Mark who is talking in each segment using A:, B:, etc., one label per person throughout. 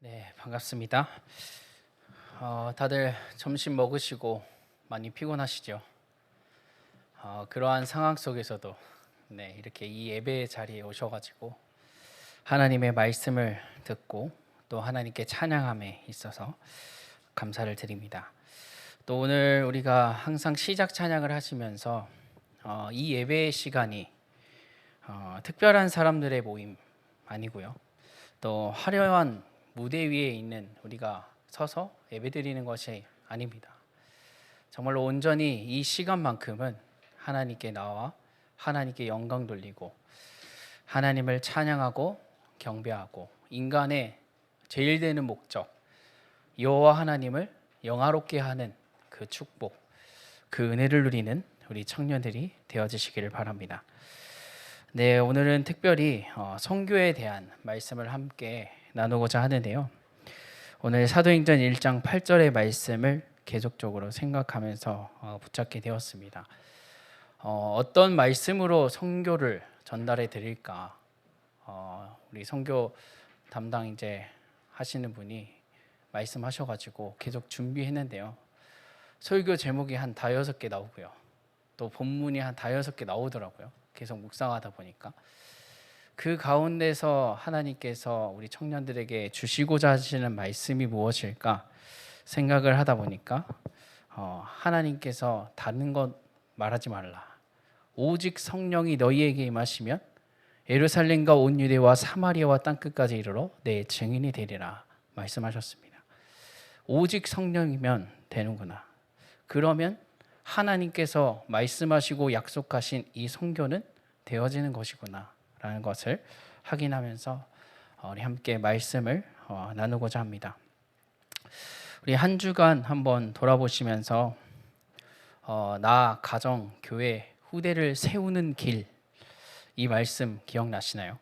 A: 네, 반갑습니다. 다들 점심 먹으시고 많이 피곤하시죠? 그러한 상황 속에서도 이렇게 이 예배의 자리에 오셔가지고 하나님의 말씀을 듣고 또 하나님께 찬양함에 있어서 감사를 드립니다. 또 오늘 우리가 항상 시작 찬양을 하시면서 이 예배의 시간이 특별한 사람들의 모임 아니고요. 또 화려한 무대 위에 있는 우리가 서서 예배드리는 것이 아닙니다. 정말로 온전히 이 시간만큼은 하나님께 나와 하나님께 영광 돌리고 하나님을 찬양하고 경배하고 인간의 제일 되는 목적 여호와 하나님을 영화롭게 하는 그 축복, 그 은혜를 누리는 우리 청년들이 되어지시기를 바랍니다. 네, 오늘은 특별히 선교에 대한 말씀을 함께 나누고자 하는데요. 오늘 사도행전 1장 8절의 말씀을 계속적으로 생각하면서 붙잡게 되었습니다. 어떤 말씀으로 선교를 전달해 드릴까? 우리 선교 담당 이제 하시는 분이 말씀하셔가지고 계속 준비했는데요. 설교 제목이 한 5-6개 나오고요. 또 본문이 한 5-6개 나오더라고요. 계속 묵상하다 보니까 그 가운데서 하나님께서 우리 청년들에게 주시고자 하시는 말씀이 무엇일까 생각을 하다 보니까 하나님께서 다른 것 말하지 말라. 오직 성령이 너희에게 임하시면 예루살렘과 온 유대와 사마리아와 땅끝까지 이르러 내 증인이 되리라 말씀하셨습니다. 오직 성령이면 되는구나. 그러면 하나님께서 말씀하시고 약속하신 이 선교는 되어지는 것이구나 라는 것을 확인하면서 우리 함께 말씀을 나누고자 합니다. 우리 한 주간 한번 돌아보시면서 나, 가정, 교회, 후대를 세우는 길, 이 말씀 기억나시나요?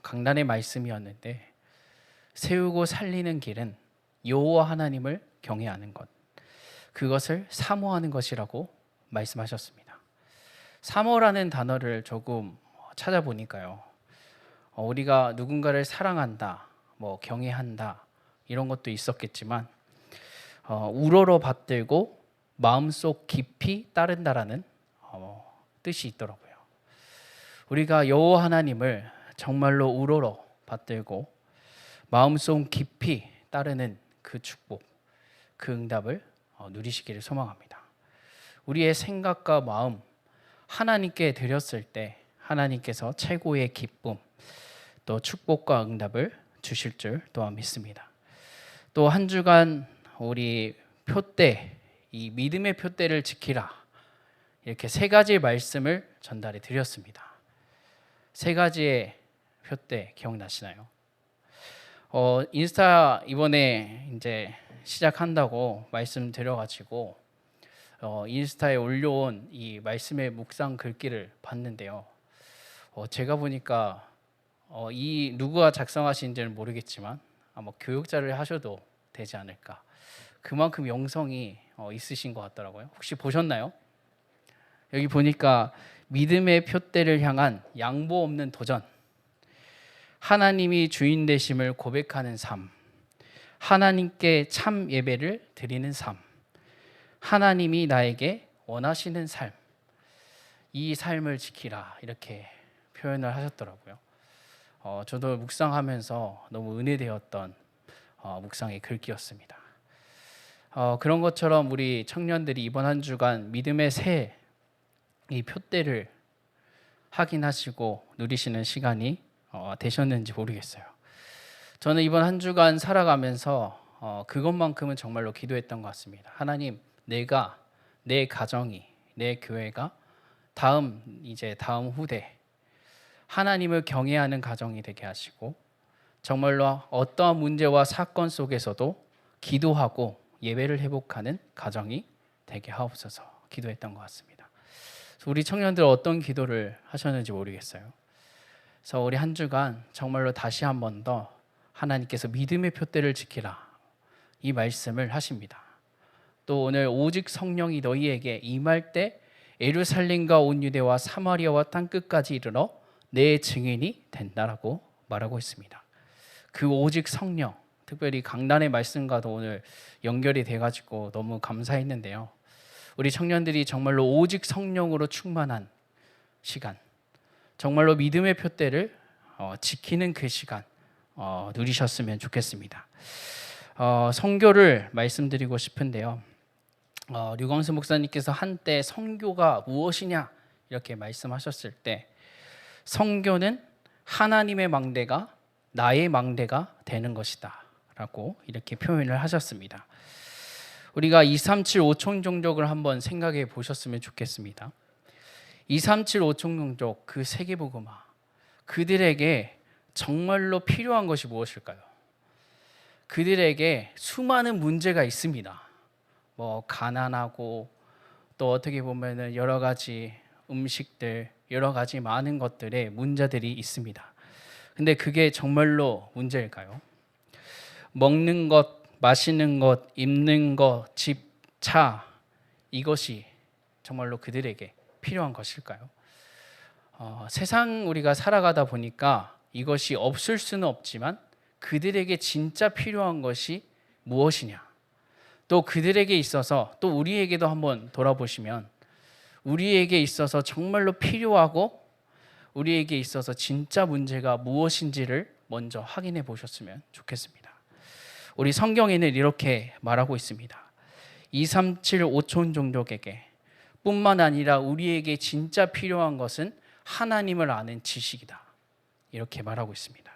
A: 강단의 말씀이었는데 세우고 살리는 길은 여호와 하나님을 경외하는 것, 그것을 사모하는 것이라고 말씀하셨습니다. 사모라는 단어를 조금 찾아보니까요. 우리가 누군가를 사랑한다, 경외한다 이런 것도 있었겠지만 우러러 받들고 마음속 깊이 따른다라는 뜻이 있더라고요. 우리가 여호와 하나님을 정말로 우러러 받들고 마음속 깊이 따르는 그 축복, 그 응답을 누리시기를 소망합니다. 우리의 생각과 마음 하나님께 드렸을 때 하나님께서 최고의 기쁨 또 축복과 응답을 주실 줄 또한 믿습니다. 또 한 주간 우리 표대, 이 믿음의 표대를 지키라, 이렇게 3가지 말씀을 전달해 드렸습니다. 3가지의 표대 기억나시나요? 인스타 이번에 이제 시작한다고 말씀드려가지고 인스타에 올려온 이 말씀의 묵상 글귀를 봤는데요. 제가 보니까 이 누가 작성하신지는 모르겠지만 아마 교육자를 하셔도 되지 않을까. 그만큼 영성이 있으신 것 같더라고요. 혹시 보셨나요? 여기 보니까 믿음의 표대를 향한 양보 없는 도전, 하나님이 주인 되심을 고백하는 삶, 하나님께 참 예배를 드리는 삶, 하나님이 나에게 원하시는 삶, 이 삶을 지키라 이렇게 표현을 하셨더라고요. 저도 묵상하면서 너무 은혜되었던 묵상의 글귀였습니다. 그런 것처럼 우리 청년들이 이번 한 주간 믿음의 새 이 표대를 확인하시고 누리시는 시간이 되셨는지 모르겠어요. 저는 이번 한 주간 살아가면서 그것만큼은 정말로 기도했던 것 같습니다. 하나님, 내가, 내 가정이, 내 교회가 다음 후대 하나님을 경외하는 가정이 되게 하시고 정말로 어떠한 문제와 사건 속에서도 기도하고 예배를 회복하는 가정이 되게 하옵소서 기도했던 것 같습니다. 우리 청년들 어떤 기도를 하셨는지 모르겠어요. 그래서 우리 한 주간 정말로 다시 한 번 더 하나님께서 믿음의 표대를 지키라 이 말씀을 하십니다. 또 오늘 오직 성령이 너희에게 임할 때 예루살렘과 온 유대와 사마리아와 땅끝까지 이르러 내 증인이 된다라고 말하고 있습니다. 그 오직 성령, 특별히 강단의 말씀과도 오늘 연결이 돼가지고 너무 감사했는데요. 우리 청년들이 정말로 오직 성령으로 충만한 시간, 정말로 믿음의 표대를 지키는 그 시간 누리셨으면 좋겠습니다. 선교를 말씀드리고 싶은데요. 류광수 목사님께서 한때 선교가 무엇이냐 이렇게 말씀하셨을 때, 선교는 하나님의 망대가 나의 망대가 되는 것이다 라고 이렇게 표현을 하셨습니다. 우리가 237 5총 종족을 한번 생각해 보셨으면 좋겠습니다. 237 5총 종족, 그 세계복음화, 그들에게 정말로 필요한 것이 무엇일까요? 그들에게 수많은 문제가 있습니다. 가난하고 또 어떻게 보면은 여러 가지 음식들, 여러 가지 많은 것들에 문제들이 있습니다. 근데 그게 정말로 문제일까요? 먹는 것, 마시는 것, 입는 것, 집, 차, 이것이 정말로 그들에게 필요한 것일까요? 세상 우리가 살아가다 보니까 이것이 없을 수는 없지만 그들에게 진짜 필요한 것이 무엇이냐? 또 그들에게 있어서, 또 우리에게도 한번 돌아보시면 우리에게 있어서 정말로 필요하고 우리에게 있어서 진짜 문제가 무엇인지를 먼저 확인해 보셨으면 좋겠습니다. 우리 성경에는 이렇게 말하고 있습니다. 237 5촌 종족에게 뿐만 아니라 우리에게 진짜 필요한 것은 하나님을 아는 지식이다, 이렇게 말하고 있습니다.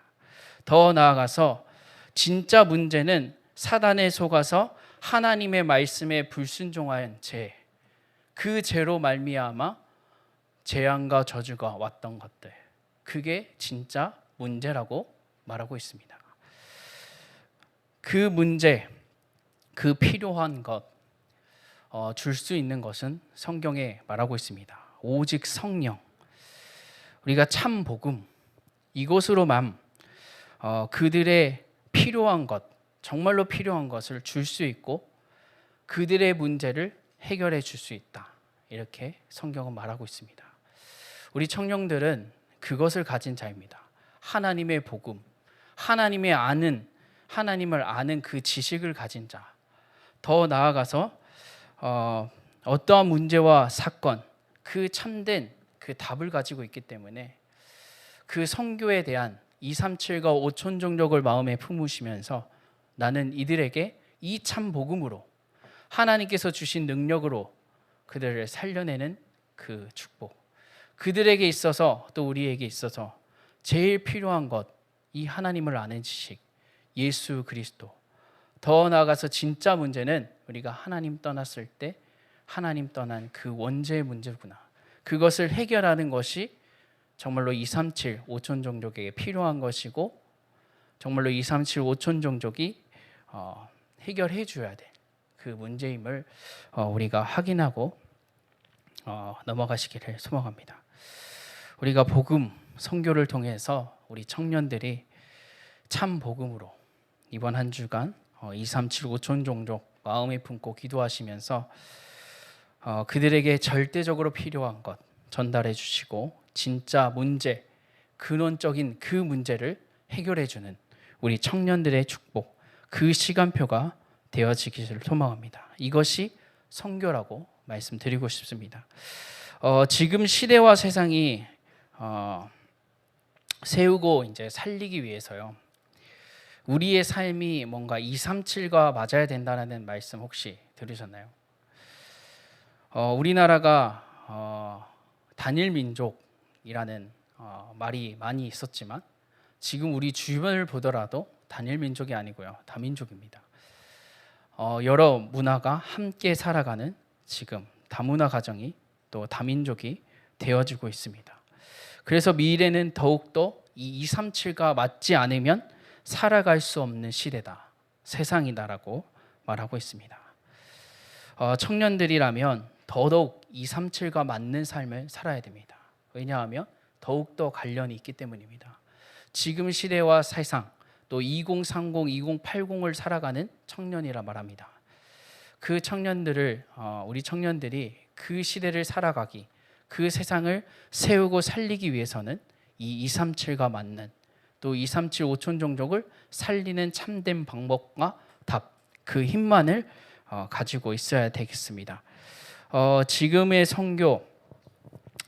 A: 더 나아가서 진짜 문제는 사단에 속아서 하나님의 말씀에 불순종한 죄, 그 죄로 말미암아 재앙과 저주가 왔던 것들, 그게 진짜 문제라고 말하고 있습니다. 그 문제, 그 필요한 것, 줄 수 있는 것은 성경에 말하고 있습니다. 오직 성령, 우리가 참 복음, 이것으로만 그들의 필요한 것, 정말로 필요한 것을 줄 수 있고 그들의 문제를 해결해 줄 수 있다, 이렇게 성경은 말하고 있습니다. 우리 청년들은 그것을 가진 자입니다. 하나님의 복음, 하나님을 아는 그 지식을 가진 자. 더 나아가서 어떠한 문제와 사건, 그 참된 그 답을 가지고 있기 때문에 그 선교에 대한 237과 5천 종족을 마음에 품으시면서 나는 이들에게 이 참 복음으로, 하나님께서 주신 능력으로 그들을 살려내는 그 축복, 그들에게 있어서 또 우리에게 있어서 제일 필요한 것, 이 하나님을 아는 지식, 예수 그리스도. 더 나아가서 진짜 문제는 우리가 하나님 떠났을 때 하나님 떠난 그 원죄의 문제구나, 그것을 해결하는 것이 정말로 237 5천 종족에게 필요한 것이고, 정말로 237 5천 종족이 해결해 줘야 될 그 문제임을 우리가 확인하고 넘어가시기를 소망합니다. 우리가 복음, 선교를 통해서 우리 청년들이 참 복음으로 이번 한 주간 237 5천 종족 마음에 품고 기도하시면서 그들에게 절대적으로 필요한 것 전달해 주시고, 진짜 문제, 근원적인 그 문제를 해결해 주는 우리 청년들의 축복, 그 시간표가 되어지기를 소망합니다. 이것이 선교라고 말씀드리고 싶습니다. 지금 시대와 세상이 세우고 이제 살리기 위해서요, 우리의 삶이 뭔가 237과 맞아야 된다는 말씀 혹시 들으셨나요? 우리나라가 단일 민족이라는 말이 많이 있었지만 지금 우리 주변을 보더라도 단일 민족이 아니고요, 다민족입니다. 여러 문화가 함께 살아가는 지금 다문화 가정이 또 다민족이 되어지고 있습니다. 그래서 미래는 더욱더 이 237과 맞지 않으면 살아갈 수 없는 시대다, 세상이다라고 말하고 있습니다. 청년들이라면 더더욱 237과 맞는 삶을 살아야 됩니다. 왜냐하면 더욱더 관련이 있기 때문입니다. 지금 시대와 세상, 또 2030, 2080을 살아가는 청년이라 말합니다. 그 청년들을 우리 청년들이 그 시대를 살아가기, 그 세상을 세우고 살리기 위해서는 이 237과 맞는 또 237 5천 종족을 살리는 참된 방법과 답, 그 힘만을 가지고 있어야 되겠습니다. 지금의 선교,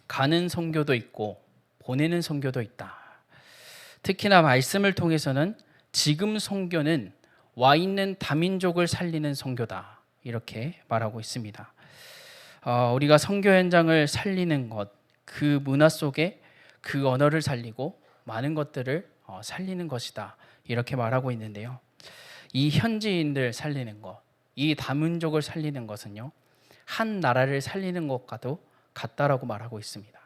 A: 가는 선교도 있고 보내는 선교도 있다. 특히나 말씀을 통해서는 지금 선교는 와 있는 다민족을 살리는 선교다, 이렇게 말하고 있습니다. 우리가 선교 현장을 살리는 것, 그 문화 속에 그 언어를 살리고 많은 것들을 살리는 것이다, 이렇게 말하고 있는데요. 이 현지인들 살리는 것, 이 다민족을 살리는 것은요, 한 나라를 살리는 것과도 같다라고 말하고 있습니다.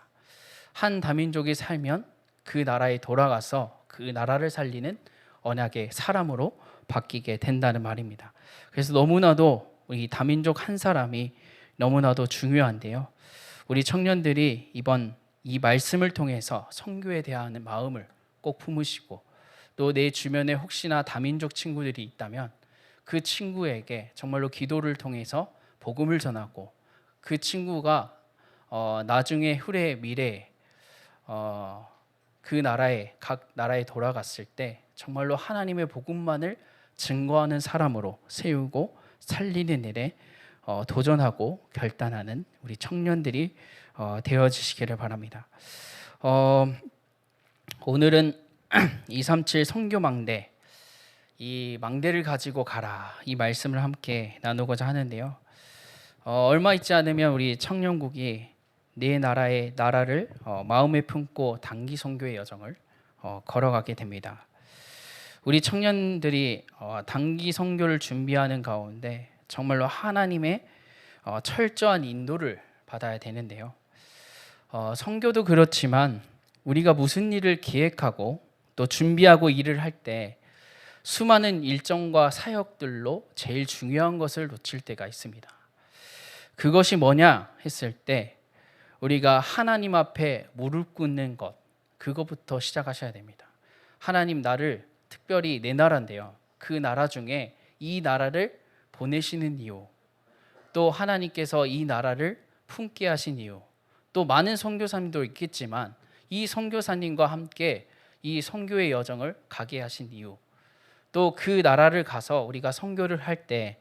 A: 한 다민족이 살면 그 나라에 돌아가서 그 나라를 살리는 언약의 사람으로 바뀌게 된다는 말입니다. 그래서 너무나도 우리 다민족 한 사람이 너무나도 중요한데요. 우리 청년들이 이번 이 말씀을 통해서 선교에 대한 마음을 꼭 품으시고, 또 내 주변에 혹시나 다민족 친구들이 있다면 그 친구에게 정말로 기도를 통해서 복음을 전하고, 그 친구가 나중에 후래 미래에 그 나라에, 각 나라에 돌아갔을 때 정말로 하나님의 복음만을 증거하는 사람으로 세우고 살리는 일에 도전하고 결단하는 우리 청년들이 되어주시기를 바랍니다. 오늘은 237 선교 망대, 이 망대를 가지고 가라, 이 말씀을 함께 나누고자 하는데요. 얼마 있지 않으면 우리 청년국이 네 나라를 마음에 품고 단기 선교의 여정을 걸어가게 됩니다. 우리 청년들이 단기 선교를 준비하는 가운데 정말로 하나님의 철저한 인도를 받아야 되는데요. 선교도 그렇지만 우리가 무슨 일을 기획하고 또 준비하고 일을 할 때 수많은 일정과 사역들로 제일 중요한 것을 놓칠 때가 있습니다. 그것이 뭐냐 했을 때 우리가 하나님 앞에 무릎 꿇는 것, 그것부터 시작하셔야 됩니다. 하나님, 나를 특별히 내 나라인데요, 그 나라 중에 이 나라를 보내시는 이유, 또 하나님께서 이 나라를 품게 하신 이유, 또 많은 선교사님도 있겠지만 이 선교사님과 함께 이 선교의 여정을 가게 하신 이유, 또 그 나라를 가서 우리가 선교를 할 때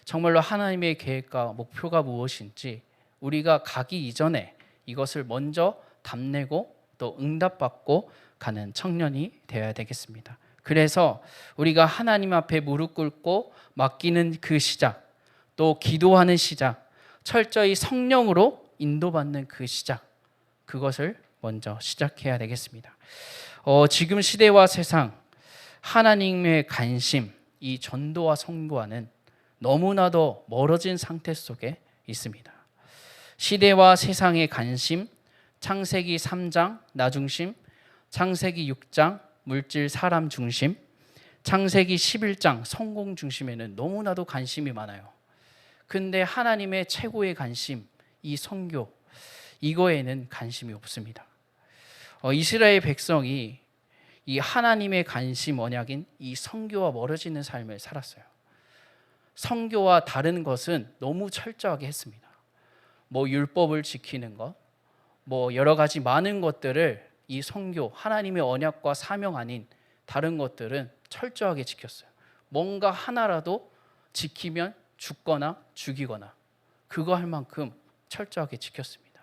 A: 정말로 하나님의 계획과 목표가 무엇인지 우리가 가기 이전에 이것을 먼저 답내고 또 응답받고 가는 청년이 되어야 되겠습니다. 그래서 우리가 하나님 앞에 무릎 꿇고 맡기는 그 시작, 또 기도하는 시작, 철저히 성령으로 인도받는 그 시작, 그것을 먼저 시작해야 되겠습니다. 지금 시대와 세상, 하나님의 관심, 이 전도와 선교와는 너무나도 멀어진 상태 속에 있습니다. 시대와 세상의 관심, 창세기 3장 나 중심, 창세기 6장 물질 사람 중심, 창세기 11장 성공 중심에는 너무나도 관심이 많아요. 근데 하나님의 최고의 관심, 이 선교, 이거에는 관심이 없습니다. 이스라엘 백성이 이 하나님의 관심 언약인 이 선교와 멀어지는 삶을 살았어요. 선교와 다른 것은 너무 철저하게 했습니다. 율법을 지키는 것, 여러 가지 많은 것들을 이 선교, 하나님의 언약과 사명 아닌 다른 것들은 철저하게 지켰어요. 뭔가 하나라도 지키면 죽거나 죽이거나 그거 할 만큼 철저하게 지켰습니다.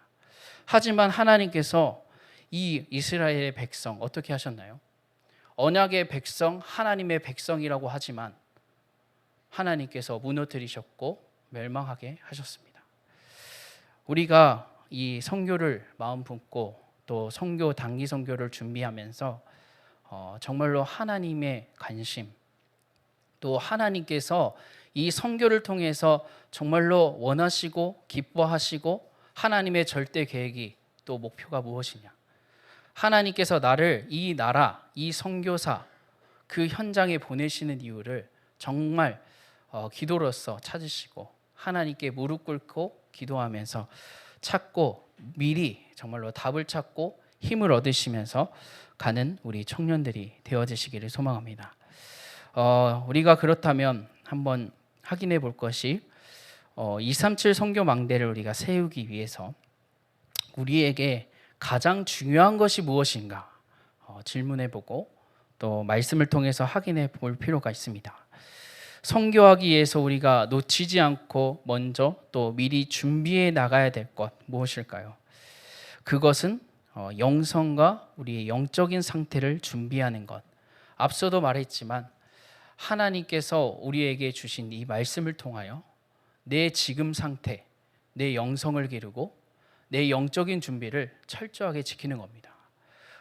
A: 하지만 하나님께서 이 이스라엘의 백성 어떻게 하셨나요? 언약의 백성, 하나님의 백성이라고 하지만 하나님께서 무너뜨리셨고 멸망하게 하셨습니다. 우리가 이 선교를 마음 품고 또 선교, 단기 선교를 준비하면서 정말로 하나님의 관심, 또 하나님께서 이 선교를 통해서 정말로 원하시고 기뻐하시고 하나님의 절대 계획이 또 목표가 무엇이냐, 하나님께서 나를 이 나라, 이 선교사 그 현장에 보내시는 이유를 정말 기도로서 찾으시고 하나님께 무릎 꿇고 기도하면서 찾고 미리 정말로 답을 찾고 힘을 얻으시면서 가는 우리 청년들이 되어지시기를 소망합니다. 우리가 그렇다면 한번 확인해 볼 것이 237 선교 망대를 우리가 세우기 위해서 우리에게 가장 중요한 것이 무엇인가 질문해 보고, 또 말씀을 통해서 확인해 볼 필요가 있습니다. 선교하기 위해서 우리가 놓치지 않고 먼저 또 미리 준비해 나가야 될 것 무엇일까요? 그것은 영성과 우리의 영적인 상태를 준비하는 것. 앞서도 말했지만 하나님께서 우리에게 주신 이 말씀을 통하여 내 지금 상태, 내 영성을 기르고 내 영적인 준비를 철저하게 지키는 겁니다.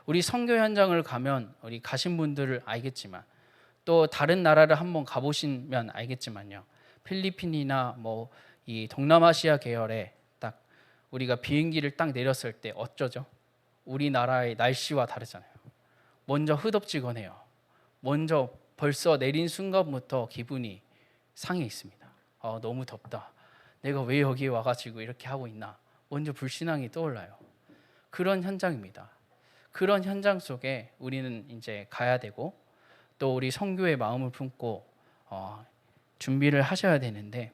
A: 우리 선교 현장을 가면 우리 가신 분들을 알겠지만 또 다른 나라를 한번 가보시면 알겠지만요. 필리핀이나 뭐 이 동남아시아 계열에 딱 우리가 비행기를 딱 내렸을 때 어쩌죠? 우리나라의 날씨와 다르잖아요. 먼저 흐덥지근해요. 먼저 벌써 내린 순간부터 기분이 상해 있습니다. 너무 덥다. 내가 왜 여기에 와가지고 이렇게 하고 있나? 먼저 불신앙이 떠올라요. 그런 현장입니다. 그런 현장 속에 우리는 이제 가야 되고 또 우리 선교의 마음을 품고 준비를 하셔야 되는데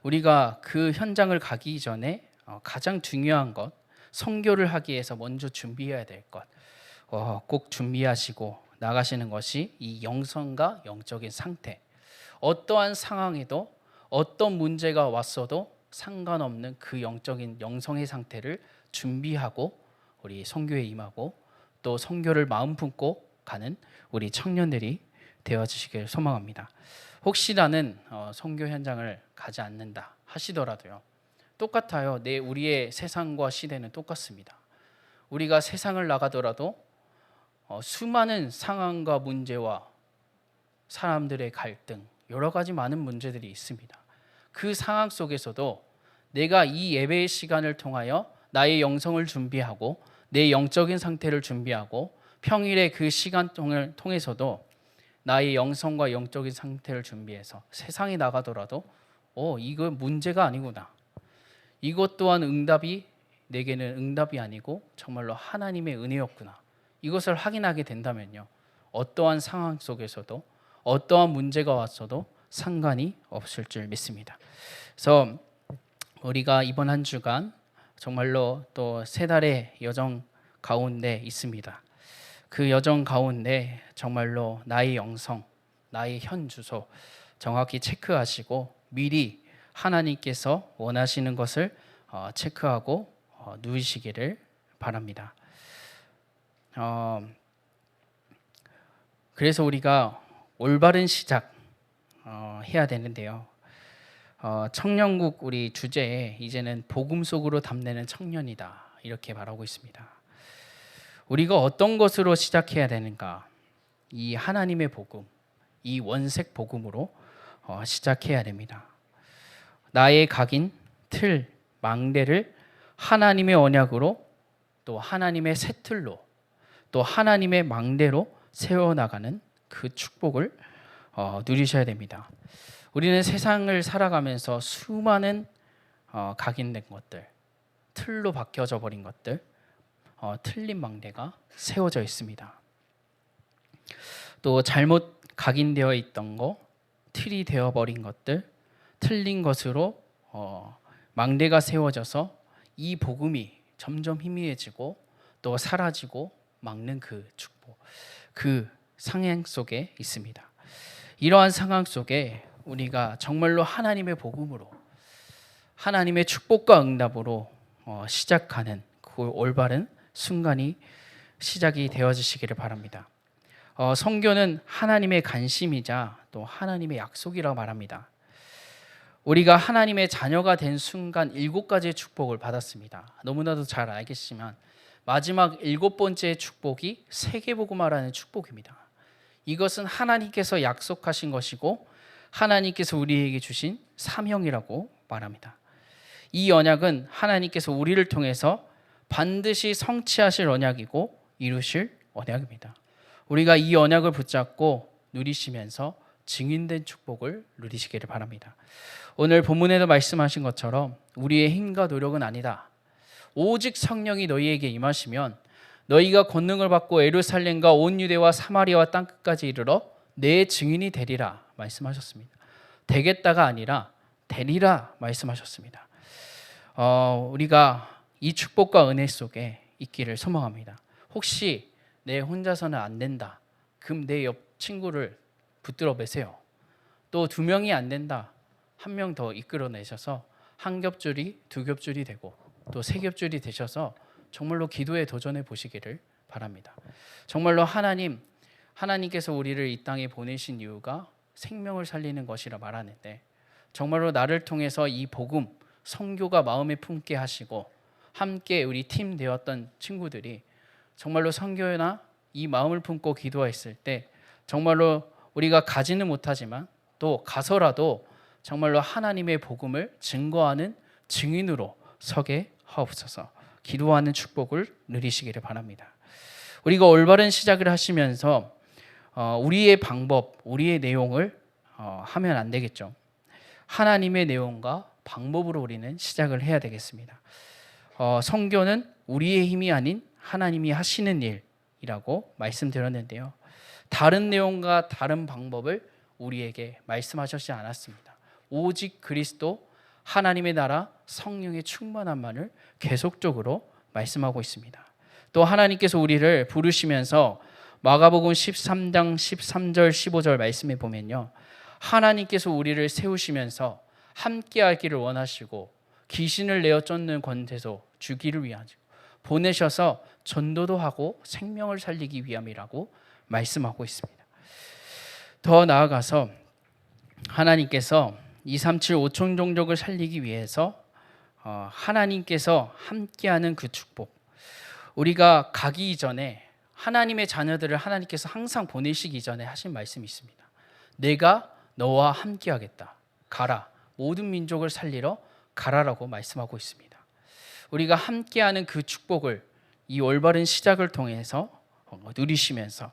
A: 우리가 그 현장을 가기 전에 가장 중요한 것, 선교를 하기 위해서 먼저 준비해야 될 것, 꼭 준비하시고 나가시는 것이 이 영성과 영적인 상태. 어떠한 상황에도 어떤 문제가 왔어도 상관없는 그 영적인 영성의 상태를 준비하고 우리 선교에 임하고 또 선교를 마음 품고 가는 우리 청년들이 되어주시길 소망합니다. 혹시 나는 선교 현장을 가지 않는다 하시더라도요. 똑같아요. 우리의 세상과 시대는 똑같습니다. 우리가 세상을 나가더라도 수많은 상황과 문제와 사람들의 갈등, 여러 가지 많은 문제들이 있습니다. 그 상황 속에서도 내가 이 예배의 시간을 통하여 나의 영성을 준비하고 내 영적인 상태를 준비하고 평일에 그 시간 통해서도 나의 영성과 영적인 상태를 준비해서 세상에 나가더라도 이거 문제가 아니구나. 이것 또한 내게는 응답이 아니고 정말로 하나님의 은혜였구나. 이것을 확인하게 된다면요. 어떠한 상황 속에서도 어떠한 문제가 왔어도 상관이 없을 줄 믿습니다. 그래서 우리가 이번 한 주간 정말로 또 세 달의 여정 가운데 있습니다. 그 여정 가운데 정말로 나의 영성, 나의 현 주소 정확히 체크하시고 미리 하나님께서 원하시는 것을 체크하고 누리시기를 바랍니다. 그래서 우리가 올바른 시작 해야 되는데요. 청년국 우리 주제에 이제는 복음 속으로 담내는 청년이다 이렇게 말하고 있습니다. 우리가 어떤 것으로 시작해야 되는가? 이 하나님의 복음, 이 원색 복음으로 시작해야 됩니다. 나의 각인, 틀, 망대를 하나님의 언약으로 또 하나님의 새 틀로 또 하나님의 망대로 세워나가는 그 축복을 누리셔야 됩니다. 우리는 세상을 살아가면서 수많은 각인된 것들, 틀로 바뀌어져 버린 것들, 틀린 망대가 세워져 있습니다. 또 잘못 각인되어 있던 거, 틀이 되어버린 것들, 틀린 것으로 망대가 세워져서 이 복음이 점점 희미해지고 또 사라지고 막는 그 축복, 그 상황 속에 있습니다. 이러한 상황 속에 우리가 정말로 하나님의 복음으로 하나님의 축복과 응답으로 시작하는 그 올바른 순간이 시작이 되어지시기를 바랍니다. 선교는 하나님의 관심이자 또 하나님의 약속이라고 말합니다. 우리가 하나님의 자녀가 된 순간 7가지의 축복을 받았습니다. 너무나도 잘 알겠지만 마지막 7번째 축복이 세계복음화라는 축복입니다. 이것은 하나님께서 약속하신 것이고 하나님께서 우리에게 주신 사명이라고 말합니다. 이 언약은 하나님께서 우리를 통해서 반드시 성취하실 언약이고 이루실 언약입니다. 우리가 이 언약을 붙잡고 누리시면서 증인된 축복을 누리시기를 바랍니다. 오늘 본문에도 말씀하신 것처럼 우리의 힘과 노력은 아니다. 오직 성령이 너희에게 임하시면 너희가 권능을 받고 예루살렘과 온 유대와 사마리아와 땅끝까지 이르러 내 증인이 되리라 말씀하셨습니다. 되겠다가 아니라 되리라 말씀하셨습니다. 우리가 이 축복과 은혜 속에 있기를 소망합니다. 혹시 내 혼자서는 안 된다. 금 내 옆 친구를 붙들어 매세요. 또 2명이 안 된다. 1명 더 이끌어내셔서 한 겹줄이 2겹줄이 되고 또 3겹줄이 되셔서 정말로 기도에 도전해 보시기를 바랍니다. 정말로 하나님께서 우리를 이 땅에 보내신 이유가 생명을 살리는 것이라 말하는데, 정말로 나를 통해서 이 복음 선교가 마음에 품게 하시고 함께 우리 팀 되었던 친구들이 정말로 선교나 이 마음을 품고 기도했을 때 정말로 우리가 가지는 못하지만 또 가서라도 정말로 하나님의 복음을 증거하는 증인으로 서게 하옵소서. 기도하는 축복을 누리시기를 바랍니다. 우리가 올바른 시작을 하시면서 우리의 방법, 우리의 내용을 하면 안 되겠죠. 하나님의 내용과 방법으로 우리는 시작을 해야 되겠습니다. 선교는 우리의 힘이 아닌 하나님이 하시는 일이라고 말씀드렸는데요. 다른 내용과 다른 방법을 우리에게 말씀하셨지 않았습니다. 오직 그리스도, 하나님의 나라, 성령의 충만함만을 계속적으로 말씀하고 있습니다. 또 하나님께서 우리를 부르시면서 마가복음 13장 13절 15절 말씀에 보면요, 하나님께서 우리를 세우시면서 함께하기를 원하시고 귀신을 내어 쫓는 권세도 주기를 위하죠. 보내셔서 전도도 하고 생명을 살리기 위함이라고 말씀하고 있습니다. 더 나아가서 하나님께서 237 5천 종족을 살리기 위해서 하나님께서 함께하는 그 축복, 우리가 가기 전에 하나님의 자녀들을 하나님께서 항상 보내시기 전에 하신 말씀이 있습니다. 내가 너와 함께하겠다. 가라. 모든 민족을 살리러 가라라고 말씀하고 있습니다. 우리가 함께하는 그 축복을 이 올바른 시작을 통해서 누리시면서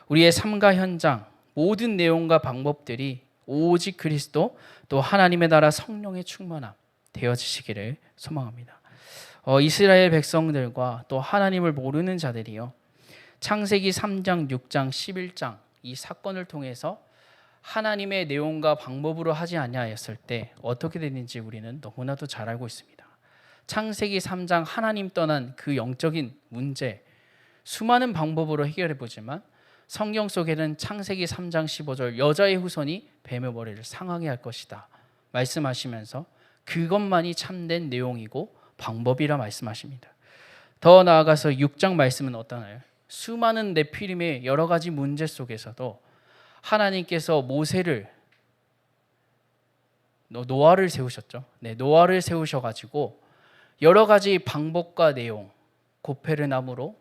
A: 우리의 삶과 현장, 모든 내용과 방법들이 오직 그리스도, 또 하나님의 나라 성령의 충만함 되어지시기를 소망합니다. 이스라엘 백성들과 또 하나님을 모르는 자들이요, 창세기 3장, 6장, 11장 이 사건을 통해서 하나님의 내용과 방법으로 하지 아니하였을 때 어떻게 되는지 우리는 너무나도 잘 알고 있습니다. 창세기 3장 하나님 떠난 그 영적인 문제, 수많은 방법으로 해결해 보지만 성경 속에는 창세기 3장 15절 여자의 후손이 뱀의 머리를 상하게 할 것이다 말씀하시면서 그것만이 참된 내용이고 방법이라 말씀하십니다. 더 나아가서 6장 말씀은 어떠나요? 수많은 네피림의 여러 가지 문제 속에서도 하나님께서 모세를, 노아를 세우셨죠. 네, 노아를 세우셔가지고 여러 가지 방법과 내용, 고페르나무로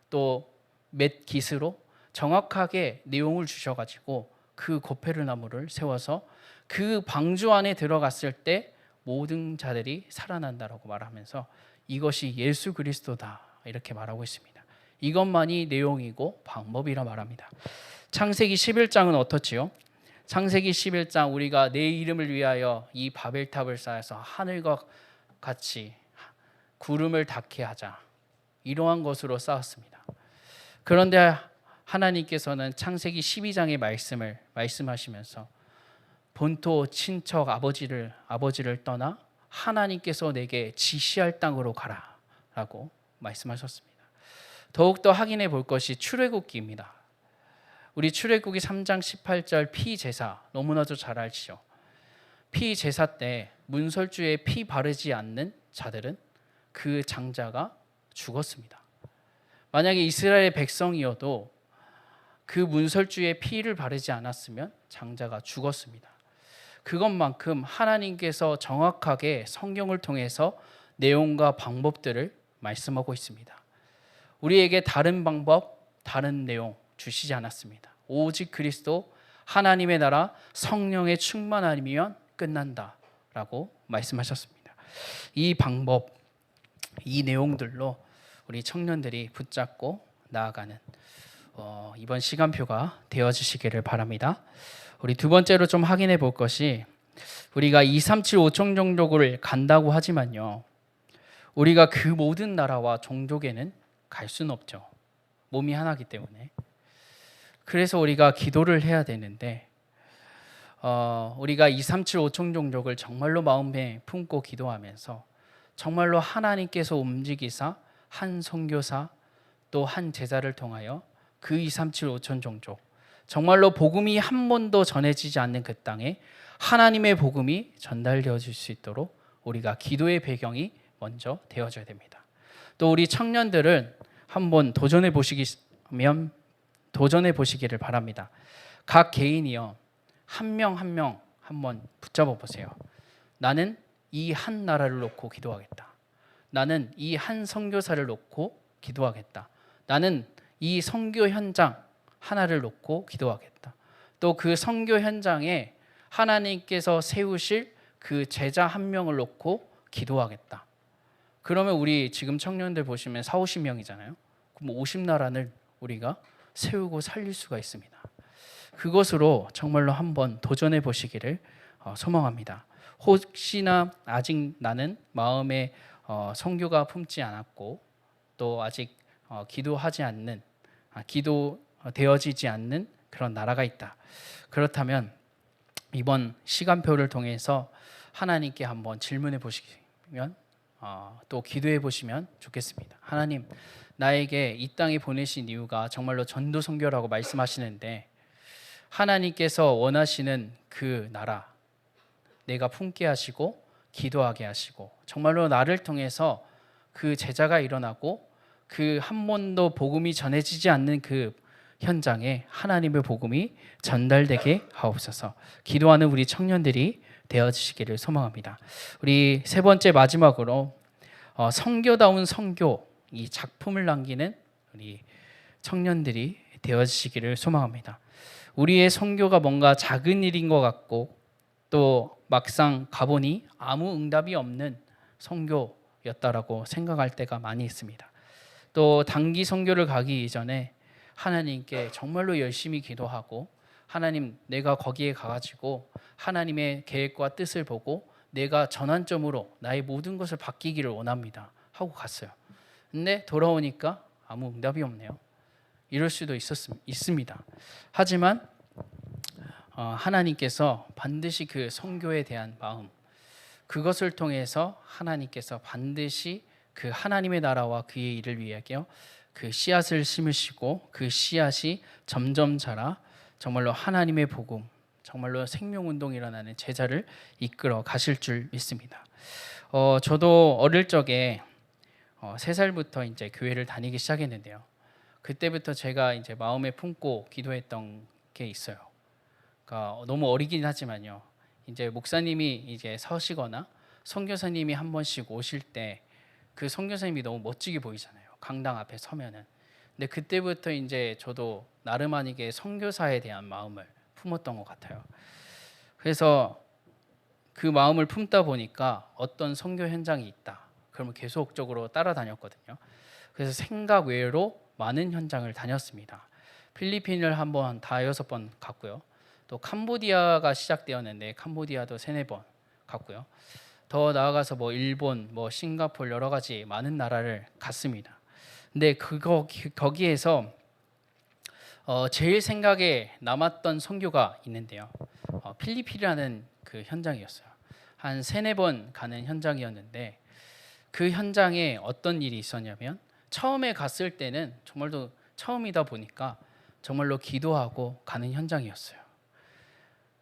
A: 또 맷깃으로 정확하게 내용을 주셔가지고 그 고페르나무를 세워서 그 방주 안에 들어갔을 때 모든 자들이 살아난다라고 말하면서 이것이 예수 그리스도다 이렇게 말하고 있습니다. 이것만이 내용이고 방법이라 말합니다. 창세기 11장은 어떻지요? 창세기 11장 우리가 내 이름을 위하여 이 바벨탑을 쌓아서 하늘과 같이 구름을 닿게 하자, 이러한 것으로 쌓았습니다. 그런데 하나님께서는 창세기 12장의 말씀을 말씀하시면서 본토 친척 아버지를 떠나 하나님께서 내게 지시할 땅으로 가라라고 말씀하셨습니다. 더욱더 확인해 볼 것이 출애굽기입니다. 우리 출애굽기 3장 18절 피제사 너무나도 잘 알지요. 피제사 때 문설주에 피 바르지 않는 자들은 그 장자가 죽었습니다. 만약에 이스라엘 백성이어도 그 문설주에 피를 바르지 않았으면 장자가 죽었습니다. 그것만큼 하나님께서 정확하게 성경을 통해서 내용과 방법들을 말씀하고 있습니다. 우리에게 다른 방법, 다른 내용 주시지 않았습니다. 오직 그리스도, 하나님의 나라, 성령의 충만함이면 끝난다라고 말씀하셨습니다. 이 방법, 이 내용들로 우리 청년들이 붙잡고 나아가는 이번 시간표가 되어주시기를 바랍니다. 우리 두 번째로 좀 확인해 볼 것이, 우리가 237 5천 종족을 간다고 하지만요, 우리가 그 모든 나라와 종족에는 갈 수는 없죠. 몸이 하나이기 때문에. 그래서 우리가 기도를 해야 되는데 우리가 237 5천 종족을 정말로 마음에 품고 기도하면서 정말로 하나님께서 움직이사 한 선교사 또 한 제자를 통하여 그 237 5천 종족, 정말로 복음이 한 번도 전해지지 않는 그 땅에 하나님의 복음이 전달되어질 수 있도록 우리가 기도의 배경이 먼저 되어져야 됩니다. 또 우리 청년들은 한번 도전해 보시기를 바랍니다. 각 개인이요, 한 명 한 명 한번 붙잡아 보세요. 나는 이 한 나라를 놓고 기도하겠다. 나는 이 한 선교사를 놓고 기도하겠다. 나는 이 선교 현장 하나를 놓고 기도하겠다. 또 그 선교 현장에 하나님께서 세우실 그 제자 한 명을 놓고 기도하겠다. 그러면 우리 지금 청년들 보시면 4, 50명이잖아요. 그럼 50나라를 우리가 세우고 살릴 수가 있습니다. 그것으로 정말로 한번 도전해 보시기를 소망합니다. 혹시나 아직 나는 마음에 선교가 품지 않았고 또 아직 기도하지 않는, 기도되어지지 않는 그런 나라가 있다. 그렇다면 이번 시간표를 통해서 하나님께 한번 질문해 보시면 또 기도해 보시면 좋겠습니다. 하나님, 나에게 이 땅에 보내신 이유가 정말로 전도 선교라고 말씀하시는데 하나님께서 원하시는 그 나라 내가 품게 하시고 기도하게 하시고 정말로 나를 통해서 그 제자가 일어나고 그 한 번도 복음이 전해지지 않는 그 현장에 하나님의 복음이 전달되게 하옵소서. 기도하는 우리 청년들이 되어지시기를 소망합니다. 우리 세 번째 마지막으로 선교다운 선교, 이 작품을 남기는 우리 청년들이 되어지시기를 소망합니다. 우리의 선교가 뭔가 작은 일인 것 같고 또 막상 가보니 아무 응답이 없는 선교였다라고 생각할 때가 많이 있습니다. 또 단기 선교를 가기 이전에 하나님께 정말로 열심히 기도하고 하나님, 내가 거기에 가가지고 하나님의 계획과 뜻을 보고 내가 전환점으로 나의 모든 것을 바뀌기를 원합니다 하고 갔어요. 근데 돌아오니까 아무 응답이 없네요. 이럴 수도 있습니다. 하지만 하나님께서 반드시 그 선교에 대한 마음, 그것을 통해서 하나님께서 반드시 그 하나님의 나라와 그의 일을 위하여 그 씨앗을 심으시고 그 씨앗이 점점 자라 정말로 하나님의 복음, 정말로 생명운동이 일어나는 제자를 이끌어 가실 줄 믿습니다. 저도 어릴 적에 3살부터 이제 교회를 다니기 시작했는데요. 그때부터 제가 이제 마음에 품고 기도했던 게 있어요. 그러니까 너무 어리긴 하지만요. 이제 목사님이 이제 서시거나 선교사님이 한 번씩 오실 때 그 선교사님이 너무 멋지게 보이잖아요. 강당 앞에 서면은. 근데 그때부터 이제 저도 나름 아니게 선교사에 대한 마음을 품었던 것 같아요. 그래서 그 마음을 품다 보니까 어떤 선교 현장이 있다. 그러면 계속적으로 따라다녔거든요. 그래서 생각 외로 많은 현장을 다녔습니다. 필리핀을 한번 5-6번 갔고요. 또 캄보디아가 시작되었는데 캄보디아도 3-4번 갔고요. 더 나아가서 일본, 싱가포르 여러 가지 많은 나라를 갔습니다. 근데 거기에서 제일 생각에 남았던 선교가 있는데요. 필리핀이라는 그 현장이었어요. 한 3-4번 가는 현장이었는데 그 현장에 어떤 일이 있었냐면 처음에 갔을 때는 정말로 처음이다 보니까 정말로 기도하고 가는 현장이었어요.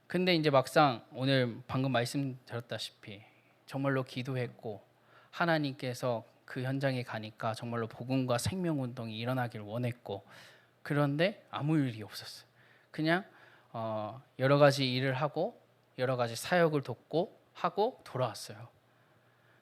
A: 근데 이제 막상 오늘 방금 말씀드렸다시피 정말로 기도했고 하나님께서 그 현장에 가니까 정말로 복음과 생명운동이 일어나길 원했고 그런데 아무 일이 없었어요. 그냥 여러 가지 일을 하고 여러 가지 사역을 돕고 하고 돌아왔어요.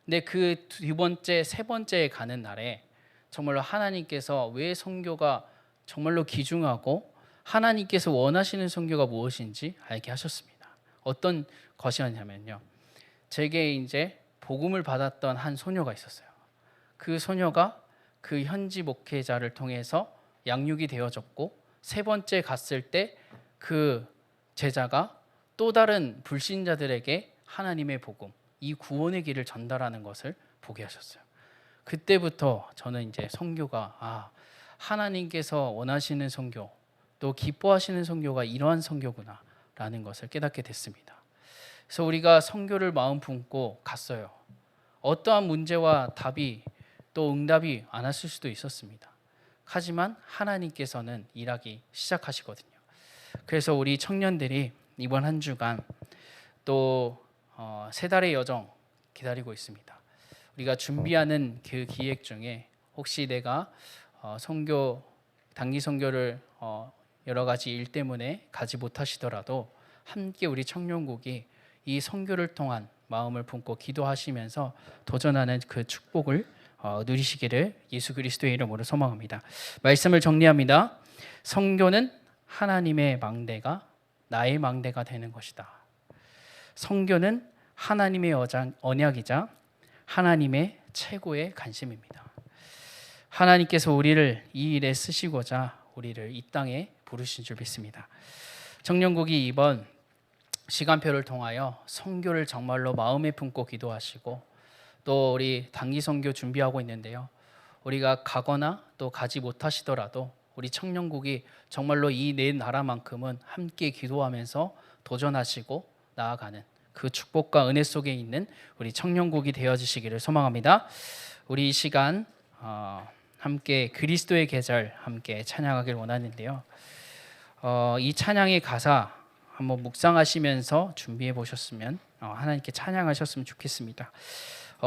A: 근데 그 2번째, 3번째에 가는 날에 정말로 하나님께서 왜 선교가 정말로 귀중하고 하나님께서 원하시는 선교가 무엇인지 알게 하셨습니다. 어떤 것이었냐면요. 제게 이제 복음을 받았던 한 소녀가 있었어요. 그 소녀가 그 현지 목회자를 통해서 양육이 되어졌고 3번째 갔을 때 그 제자가 또 다른 불신자들에게 하나님의 복음, 이 구원의 길을 전달하는 것을 보게 하셨어요. 그때부터 저는 이제 선교가 하나님께서 원하시는 선교, 또 기뻐하시는 선교가 이러한 선교구나라는 것을 깨닫게 됐습니다. 그래서 우리가 선교를 마음 품고 갔어요. 어떠한 문제와 답이 또 응답이 안 왔을 수도 있었습니다. 하지만 하나님께서는 일하기 시작하시거든요. 그래서 우리 청년들이 이번 한 주간 또 세 달의 여정 기다리고 있습니다. 우리가 준비하는 그 기획 중에 혹시 내가 단기 선교를 여러 가지 일 때문에 가지 못하시더라도 함께 우리 청년국이 이 선교를 통한 마음을 품고 기도하시면서 도전하는 그 축복을 누리시기를 예수 그리스도의 이름으로 소망합니다. 말씀을 정리합니다. 선교는 하나님의 망대가 나의 망대가 되는 것이다. 선교는 하나님의 언약이자 하나님의 최고의 관심입니다. 하나님께서 우리를 이 일에 쓰시고자 우리를 이 땅에 부르신 줄 믿습니다. 청년국이 이번 시간표를 통하여 선교를 정말로 마음에 품고 기도하시고 또 우리 단기 선교 준비하고 있는데요. 우리가 가거나 또 가지 못하시더라도 우리 청년국이 정말로 이 네 나라만큼은 함께 기도하면서 도전하시고 나아가는 그 축복과 은혜 속에 있는 우리 청년국이 되어주시기를 소망합니다. 우리 이 시간 함께 그리스도의 계절 함께 찬양하길 원하는데요. 이 찬양의 가사 한번 묵상하시면서 준비해 보셨으면 하나님께 찬양하셨으면 좋겠습니다.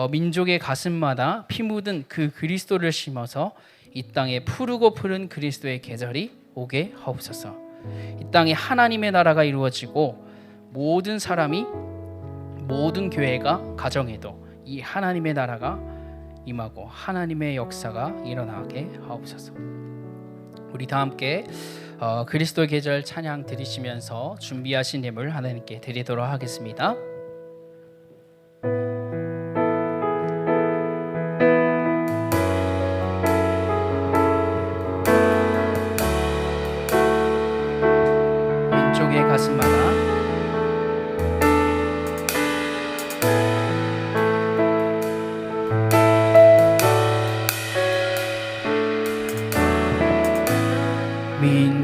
A: 민족의 가슴마다 피 묻은 그 그리스도를 심어서 이 땅에 푸르고 푸른 그리스도의 계절이 오게 하옵소서. 이 땅에 하나님의 나라가 이루어지고 모든 사람이 모든 교회가 가정에도 이 하나님의 나라가 임하고 하나님의 역사가 일어나게 하옵소서. 우리 다 함께 그리스도의 계절 찬양 드리시면서 준비하신 예물 하나님께 드리도록 하겠습니다. 왼쪽의 가슴마다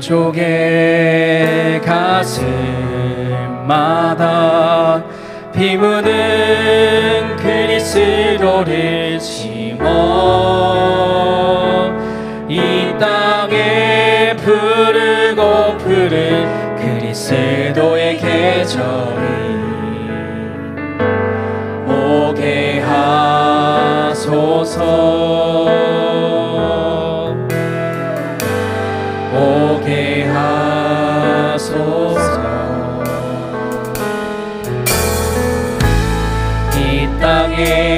A: 민족의 가슴마다 피 묻은 그리스도를 심어 이 땅에 푸르고 푸른 그리스도의 계절이 오게 하소서. 오게 하소서. 이 땅에